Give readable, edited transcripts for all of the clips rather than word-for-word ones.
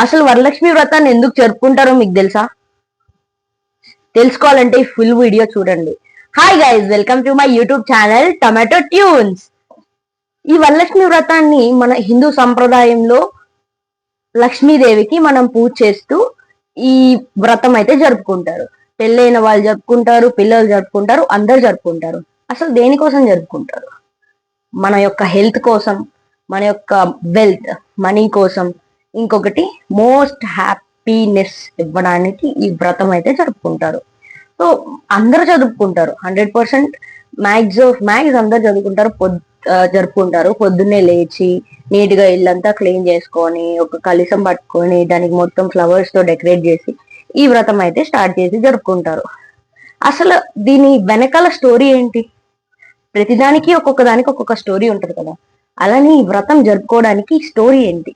అసలు వరలక్ష్మి వ్రతాన్ని ఎందుకు జరుపుకుంటారో మీకు తెలుసా? తెలుసుకోవాలంటే ఫుల్ వీడియో చూడండి. Hi guys, welcome to my YouTube channel tomato tunes. ఈ వరలక్ష్మి వ్రతాన్ని మన హిందూ సంప్రదాయంలో లక్ష్మీదేవికి మనం పూజ చేస్తూ ఈ వ్రతం అయితే జరుపుకుంటారు. పెళ్ళైన వాళ్ళు జరుపుకుంటారు, పిల్లలు జరుపుకుంటారు, అందరు జరుపుకుంటారు. అసలు దేనికోసం జరుపుకుంటారు? మన యొక్క హెల్త్ కోసం, మన యొక్క వెల్త్, మనీ కోసం, ఇంకొకటి మోస్ట్ హ్యాపీనెస్ ఇవ్వడానికి ఈ వ్రతం అయితే జరుపుకుంటారు. సో అందరూ చదువుకుంటారు, 100% మ్యాక్స్ అందరు చదువుకుంటారు, జరుపుకుంటారు. పొద్దున్నే లేచి నీట్ గా ఇల్లంతా క్లీన్ చేసుకొని, ఒక కలశం పట్టుకొని, దానికి మొత్తం ఫ్లవర్స్ తో డెకరేట్ చేసి ఈ వ్రతం అయితే స్టార్ట్ చేసి జరుపుకుంటారు. అసలు దీని వెనకాల స్టోరీ ఏంటి? ప్రతిదానికి ఒక్కొక్క దానికి ఒక్కొక్క స్టోరీ ఉంటది కదా. అలానే ఈ వ్రతం జరుపుకోవడానికి స్టోరీ ఏంటి?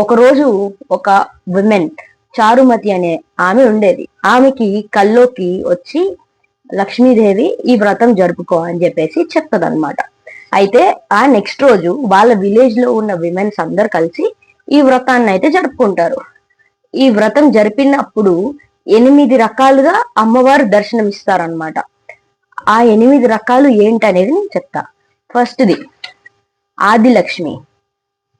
ఒకరోజు ఒక విమెన్, చారుమతి అనే ఆమె ఉండేది. ఆమెకి కల్లోకి వచ్చి లక్ష్మీదేవి ఈ వ్రతం జరుపుకో అని చెప్పేసి చెప్తుంది అనమాట. అయితే ఆ నెక్స్ట్ రోజు వాళ్ళ విలేజ్ లో ఉన్న విమెన్స్ అందరు కలిసి ఈ వ్రతాన్ని అయితే జరుపుకుంటారు. ఈ వ్రతం జరిపినప్పుడు 8 రకాలుగా అమ్మవారు దర్శనం ఇస్తారనమాట. ఆ 8 రకాలు ఏంటనేది నేను చెప్తా. ఫస్ట్ది ఆదిలక్ష్మి.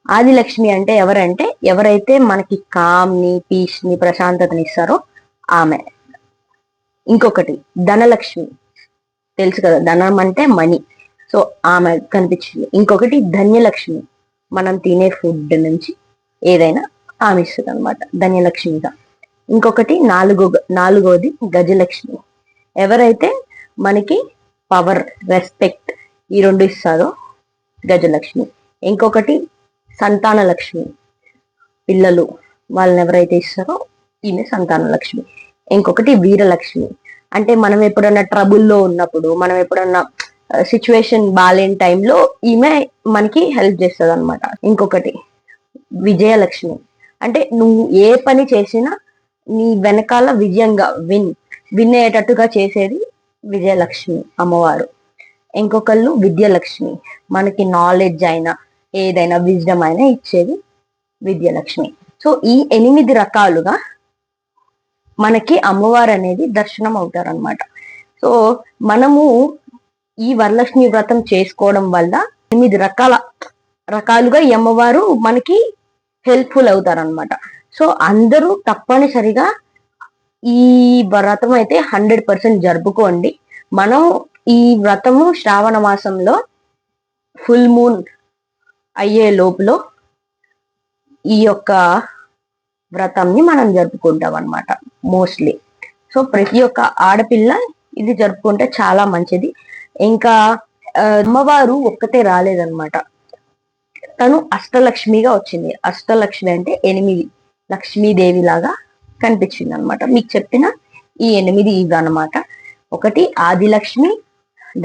ఆదిలక్ష్మి అంటే ఎవరంటే, ఎవరైతే మనకి కామ్ని, పీస్ని, ప్రశాంతతని ఇస్తారో ఆమె. ఇంకొకటి ధనలక్ష్మి, తెలుసు కదా, ధనం అంటే మనీ. సో ఆమె కనిపించింది. ఇంకొకటి ధన్యలక్ష్మి, మనం తినే ఫుడ్ నుంచి ఏదైనా ఆమె ఇస్తుంది అనమాట, ధన్యలక్ష్మిగా. ఇంకొకటి నాలుగోది గజలక్ష్మి, ఎవరైతే మనకి పవర్, రెస్పెక్ట్ ఈ రెండు ఇస్తారో గజలక్ష్మి. ఇంకొకటి సంతాన లక్ష్మి, పిల్లలు వాళ్ళని ఎవరైతే ఇస్తారో ఈమె సంతాన లక్ష్మి. ఇంకొకటి వీరలక్ష్మి, అంటే మనం ఎప్పుడన్నా ట్రబుల్లో ఉన్నప్పుడు, మనం ఎప్పుడన్నా సిచ్యువేషన్ బాగాలేని టైంలో ఈమె మనకి హెల్ప్ చేస్తుంది అనమాట. ఇంకొకటి విజయలక్ష్మి, అంటే నువ్వు ఏ పని చేసినా నీ వెనకాల విజయంగా విన్ అయ్యేటట్టుగా చేసేది విజయలక్ష్మి అమ్మవారు. ఇంకొకళ్ళు విద్యలక్ష్మి, మనకి నాలెడ్జ్ అయినా ఏదైనా విజ్డమ్ అయినా ఇచ్చేది విద్యలక్ష్మి. సో ఈ 8 రకాలుగా మనకి అమ్మవారు అనేది దర్శనం అవుతారనమాట. సో మనము ఈ వరలక్ష్మి వ్రతం చేసుకోవడం వల్ల 8 రకాలుగా ఈ అమ్మవారు మనకి హెల్ప్ఫుల్ అవుతారనమాట. సో అందరూ తప్పనిసరిగా ఈ వ్రతం అయితే 100% జరుపుకోండి. మనం ఈ వ్రతము శ్రావణ మాసంలో ఫుల్ మూన్ అయ్యే లోపులో ఈ యొక్క వ్రతంని మనం జరుపుకుంటాం అనమాట మోస్ట్లీ. సో ప్రతి ఒక్క ఆడపిల్ల ఇది జరుపుకుంటే చాలా మంచిది. ఇంకా అమ్మవారు ఒక్కతే రాలేదన్నమాట, తను అష్టలక్ష్మిగా వచ్చింది. అష్టలక్ష్మి అంటే 8 లక్ష్మీదేవి లాగా కనిపించింది అనమాట. మీకు చెప్పిన ఈ 8 ఇవి అనమాట. ఒకటి ఆదిలక్ష్మి,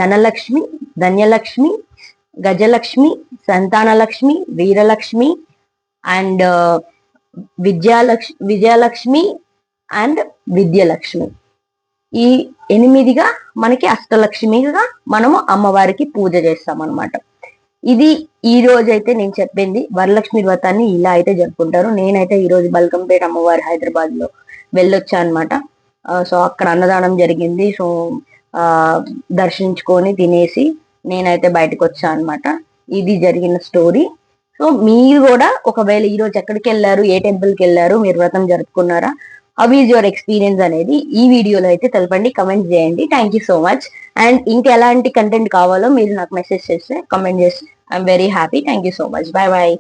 ధనలక్ష్మి, ధన్యలక్ష్మి, గజలక్ష్మి, సంతానలక్ష్మి, వీరలక్ష్మి అండ్ విజయలక్ష్మి అండ్ విద్యలక్ష్మి. ఈ 8గా మనకి అష్టలక్ష్మిగా మనము అమ్మవారికి పూజ చేస్తాం అనమాట. ఇది ఈ రోజు అయితే నేను చెప్పింది. వరలక్ష్మి వ్రతాన్ని ఇలా అయితే జరుపుకుంటారు. నేనైతే ఈ రోజు బల్కంపేట అమ్మవారి హైదరాబాద్ లో వెళ్ళొచ్చా అనమాట. సో అక్కడ అన్నదానం జరిగింది. సో దర్శించుకొని తినేసి నేనైతే బయటకు వచ్చా అనమాట. ఇది జరిగిన స్టోరీ. సో మీరు కూడా ఒకవేళ ఈ రోజు ఎక్కడికి వెళ్ళారు, ఏ టెంపుల్కి వెళ్ళారు, మీరు వ్రతం జరుపుకున్నారా, హౌ ఈజ్ యువర్ ఎక్స్పీరియన్స్ అనేది ఈ వీడియోలో అయితే తెలపండి, కమెంట్ చేయండి. Thank you so much. And ఇంకా ఎలాంటి కంటెంట్ కావాలో మీరు నాకు మెసేజ్ చేస్తే కమెంట్ చేస్తే I'm very happy. Thank you so much. Bye bye.